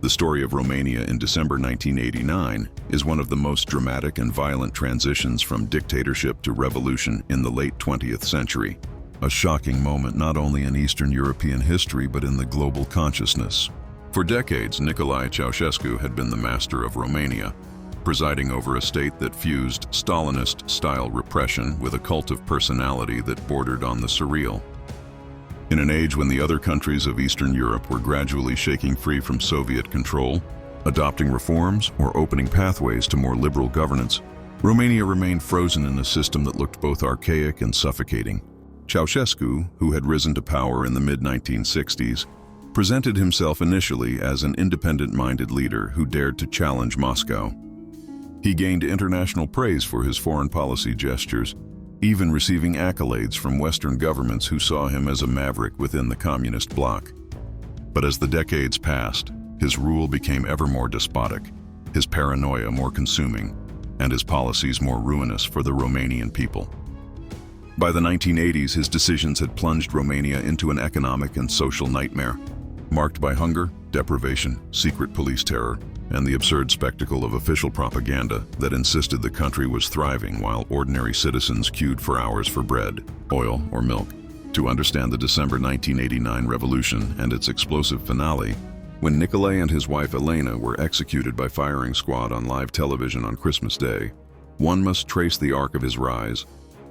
The story of Romania in December 1989 is one of the most dramatic and violent transitions from dictatorship to revolution in the late 20th century. A shocking moment not only in Eastern European history but in the global consciousness. For decades, Nicolae Ceaușescu had been the master of Romania, presiding over a state that fused Stalinist-style repression with a cult of personality that bordered on the surreal. In an age when the other countries of Eastern Europe were gradually shaking free from Soviet control, adopting reforms, or opening pathways to more liberal governance, Romania remained frozen in a system that looked both archaic and suffocating. Ceausescu, who had risen to power in the mid-1960s, presented himself initially as an independent-minded leader who dared to challenge Moscow. He gained international praise for his foreign policy gestures, even receiving accolades from Western governments who saw him as a maverick within the communist bloc. But as the decades passed, his rule became ever more despotic, his paranoia more consuming, and his policies more ruinous for the Romanian people. By the 1980s, his decisions had plunged Romania into an economic and social nightmare, marked by hunger, deprivation, secret police terror, and the absurd spectacle of official propaganda that insisted the country was thriving while ordinary citizens queued for hours for bread, oil, or milk. To understand the December 1989 revolution and its explosive finale, when Nicolae and his wife Elena were executed by firing squad on live television on Christmas Day, one must trace the arc of his rise,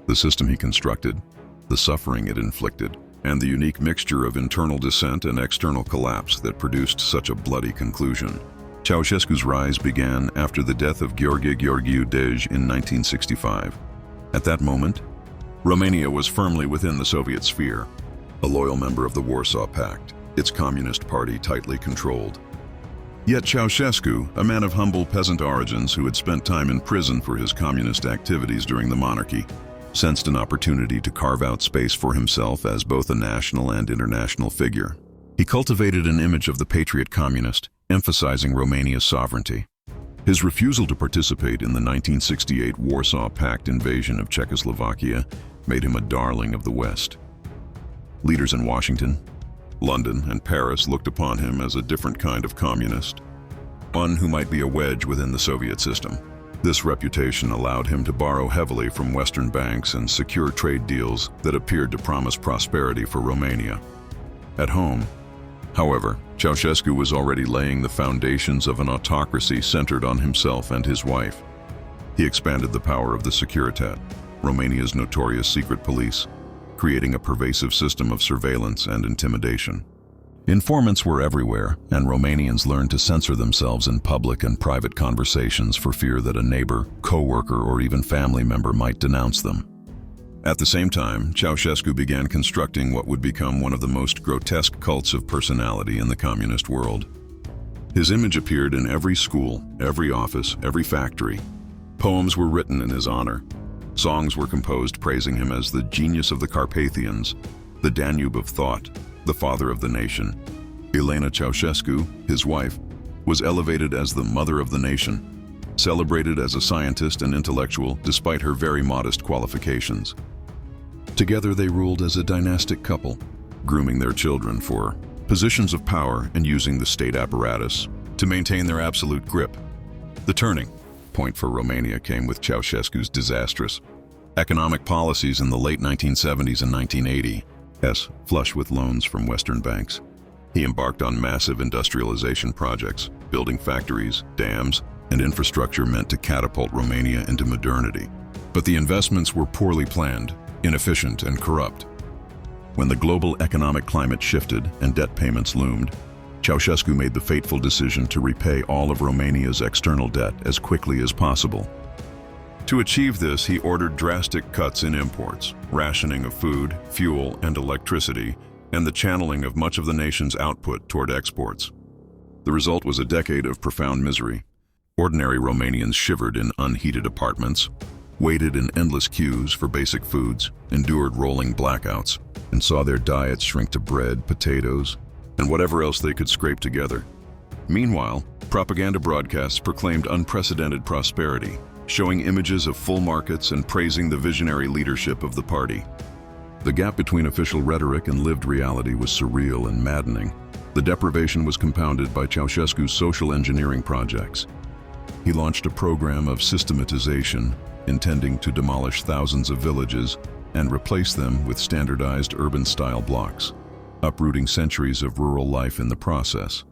the system he constructed, the suffering it inflicted, and the unique mixture of internal dissent and external collapse that produced such a bloody conclusion. Ceausescu's rise began after the death of Gheorghe Gheorghiu Dej in 1965. At that moment, Romania was firmly within the Soviet sphere, a loyal member of the Warsaw Pact, its communist party tightly controlled. Yet Ceausescu, a man of humble peasant origins who had spent time in prison for his communist activities during the monarchy, sensed an opportunity to carve out space for himself as both a national and international figure. He cultivated an image of the patriot communist, emphasizing Romania's sovereignty. His refusal to participate in the 1968 Warsaw Pact invasion of Czechoslovakia made him a darling of the West. Leaders in Washington, London, and Paris looked upon him as a different kind of communist, one who might be a wedge within the Soviet system. This reputation allowed him to borrow heavily from Western banks and secure trade deals that appeared to promise prosperity for Romania. At home, however, Ceausescu was already laying the foundations of an autocracy centered on himself and his wife. He expanded the power of the Securitate, Romania's notorious secret police, creating a pervasive system of surveillance and intimidation. Informants were everywhere, and Romanians learned to censor themselves in public and private conversations for fear that a neighbor, co-worker, or even family member might denounce them. At the same time, Ceausescu began constructing what would become one of the most grotesque cults of personality in the communist world. His image appeared in every school, every office, every factory. Poems were written in his honor. Songs were composed praising him as the genius of the Carpathians, the Danube of thought, the father of the nation. Elena Ceaușescu, his wife, was elevated as the mother of the nation, celebrated as a scientist and intellectual despite her very modest qualifications. Together they ruled as a dynastic couple, grooming their children for positions of power and using the state apparatus to maintain their absolute grip. The turning point for Romania came with Ceausescu's disastrous economic policies in the late 1970s and 1980s. Flush with loans from Western banks. He embarked on massive industrialization projects, building factories, dams, and infrastructure meant to catapult Romania into modernity. But the investments were poorly planned, inefficient, and corrupt. When the global economic climate shifted and debt payments loomed, Ceausescu made the fateful decision to repay all of Romania's external debt as quickly as possible. To achieve this, he ordered drastic cuts in imports, rationing of food, fuel, and electricity, and the channeling of much of the nation's output toward exports. The result was a decade of profound misery. Ordinary Romanians shivered in unheated apartments, waited in endless queues for basic foods, endured rolling blackouts, and saw their diets shrink to bread, potatoes, and whatever else they could scrape together. Meanwhile, propaganda broadcasts proclaimed unprecedented prosperity, showing images of full markets and praising the visionary leadership of the party. The gap between official rhetoric and lived reality was surreal and maddening. The deprivation was compounded by Ceausescu's social engineering projects. He launched a program of systematization, intending to demolish thousands of villages and replace them with standardized urban-style blocks, uprooting centuries of rural life in the process.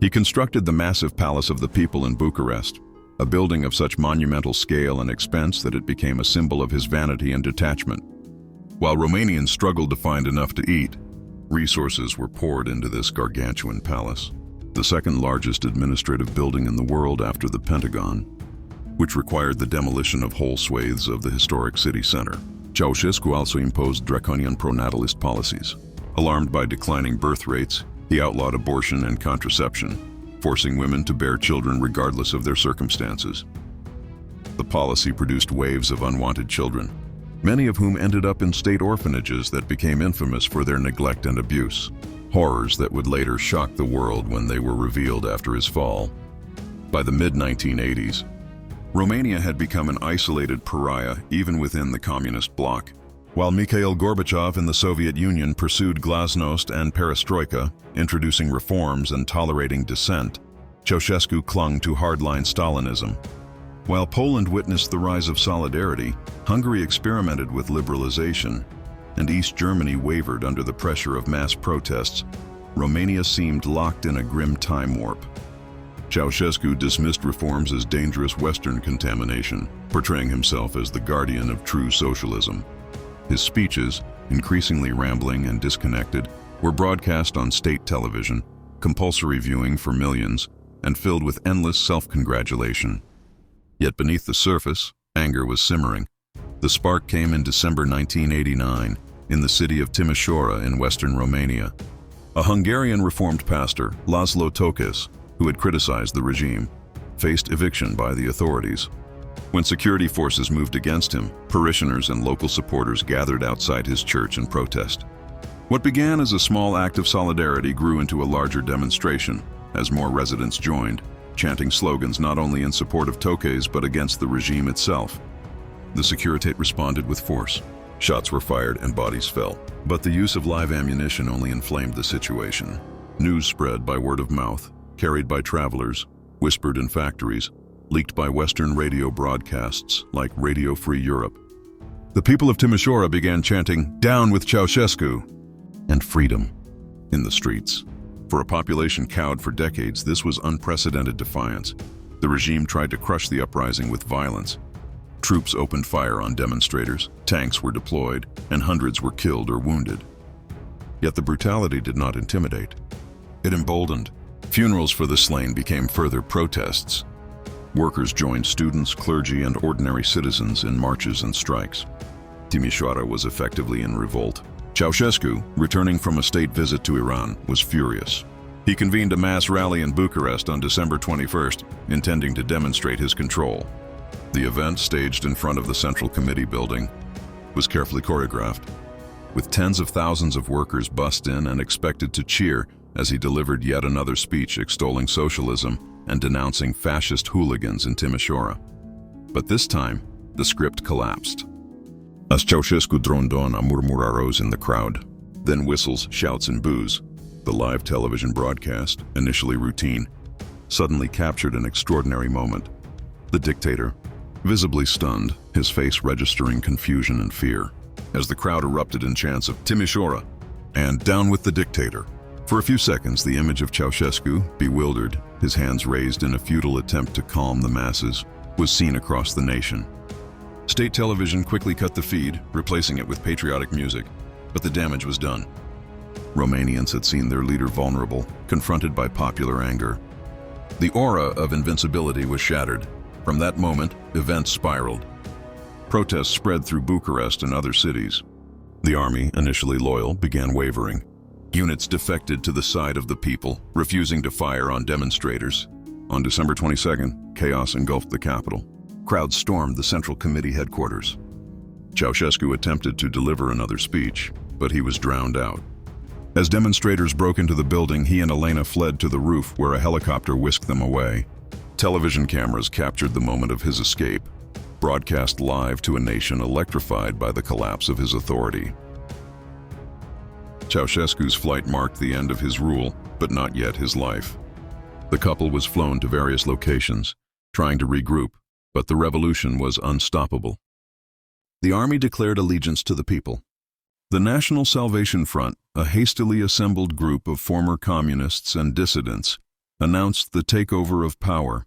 He constructed the massive Palace of the People in Bucharest, a building of such monumental scale and expense that it became a symbol of his vanity and detachment. While Romanians struggled to find enough to eat, resources were poured into this gargantuan palace, the second largest administrative building in the world after the Pentagon, which required the demolition of whole swathes of the historic city center. Ceausescu also imposed draconian pronatalist policies. Alarmed by declining birth rates, he outlawed abortion and contraception, forcing women to bear children regardless of their circumstances. The policy produced waves of unwanted children, many of whom ended up in state orphanages that became infamous for their neglect and abuse, horrors that would later shock the world when they were revealed after his fall. By the mid-1980s, Romania had become an isolated pariah even within the communist bloc. While Mikhail Gorbachev in the Soviet Union pursued glasnost and perestroika, introducing reforms and tolerating dissent, Ceausescu clung to hardline Stalinism. While Poland witnessed the rise of solidarity, Hungary experimented with liberalization, and East Germany wavered under the pressure of mass protests, Romania seemed locked in a grim time warp. Ceausescu dismissed reforms as dangerous Western contamination, portraying himself as the guardian of true socialism. His speeches, increasingly rambling and disconnected, were broadcast on state television, compulsory viewing for millions, and filled with endless self-congratulation. Yet beneath the surface, anger was simmering. The spark came in December 1989 in the city of Timisoara in western Romania. A Hungarian Reformed pastor, Laszlo Tokes, who had criticized the regime, faced eviction by the authorities. When security forces moved against him, parishioners and local supporters gathered outside his church in protest. What began as a small act of solidarity grew into a larger demonstration as more residents joined, chanting slogans not only in support of Tokes but against the regime itself. The Securitate responded with force. Shots were fired and bodies fell. But the use of live ammunition only inflamed the situation. News spread by word of mouth, carried by travelers, whispered in factories, leaked by Western radio broadcasts like Radio Free Europe. The people of Timișoara began chanting, "Down with Ceausescu!" and "Freedom" in the streets. For a population cowed for decades, this was unprecedented defiance. The regime tried to crush the uprising with violence. Troops opened fire on demonstrators, tanks were deployed, and hundreds were killed or wounded. Yet the brutality did not intimidate. It emboldened. Funerals for the slain became further protests. Workers joined students, clergy, and ordinary citizens in marches and strikes. Timișoara was effectively in revolt. Ceausescu, returning from a state visit to Iran, was furious. He convened a mass rally in Bucharest on December 21st, intending to demonstrate his control. The event, staged in front of the Central Committee building, was carefully choreographed, with tens of thousands of workers bussed in and expected to cheer as he delivered yet another speech extolling socialism and denouncing fascist hooligans in Timișoara. But this time, the script collapsed. As Ceausescu droned on, a murmur arose in the crowd. Then whistles, shouts, and boos. The live television broadcast, initially routine, suddenly captured an extraordinary moment. The dictator, visibly stunned, his face registering confusion and fear, as the crowd erupted in chants of "Timișoara" and "Down with the dictator." For a few seconds, the image of Ceausescu, bewildered, his hands raised in a futile attempt to calm the masses, was seen across the nation. State television quickly cut the feed, replacing it with patriotic music, but the damage was done. Romanians had seen their leader vulnerable, confronted by popular anger. The aura of invincibility was shattered. From that moment, events spiraled. Protests spread through Bucharest and other cities. The army, initially loyal, began wavering. Units defected to the side of the people, refusing to fire on demonstrators. On December 22nd, chaos engulfed the capital. Crowds stormed the Central Committee headquarters. Ceausescu attempted to deliver another speech, but he was drowned out. As demonstrators broke into the building, he and Elena fled to the roof where a helicopter whisked them away. Television cameras captured the moment of his escape, broadcast live to a nation electrified by the collapse of his authority. Ceausescu's flight marked the end of his rule, but not yet his life. The couple was flown to various locations, trying to regroup, but the revolution was unstoppable. The army declared allegiance to the people. The National Salvation Front, a hastily assembled group of former communists and dissidents, announced the takeover of power.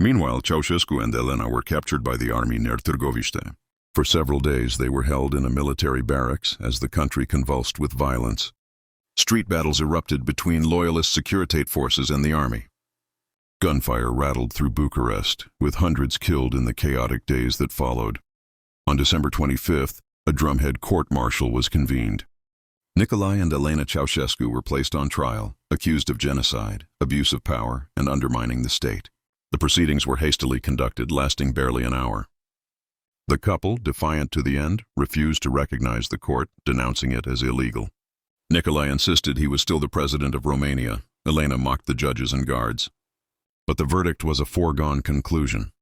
Meanwhile, Ceausescu and Elena were captured by the army near Târgoviște. For several days they were held in a military barracks as the country convulsed with violence. Street battles erupted between loyalist Securitate forces and the army. Gunfire rattled through Bucharest, with hundreds killed in the chaotic days that followed. On December 25th, a drumhead court-martial was convened. Nicolae and Elena Ceaușescu were placed on trial, accused of genocide, abuse of power, and undermining the state. The proceedings were hastily conducted, lasting barely an hour. The couple, defiant to the end, refused to recognize the court, denouncing it as illegal. Nicolae insisted he was still the president of Romania. Elena mocked the judges and guards. But the verdict was a foregone conclusion.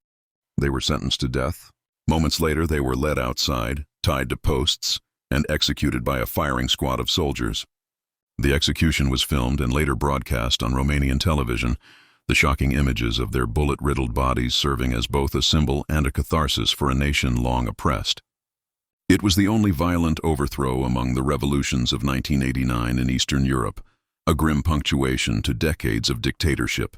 They were sentenced to death. Moments later, they were led outside, tied to posts, and executed by a firing squad of soldiers. The execution was filmed and later broadcast on Romanian television, the shocking images of their bullet-riddled bodies serving as both a symbol and a catharsis for a nation long oppressed. It was the only violent overthrow among the revolutions of 1989 in Eastern Europe, a grim punctuation to decades of dictatorship.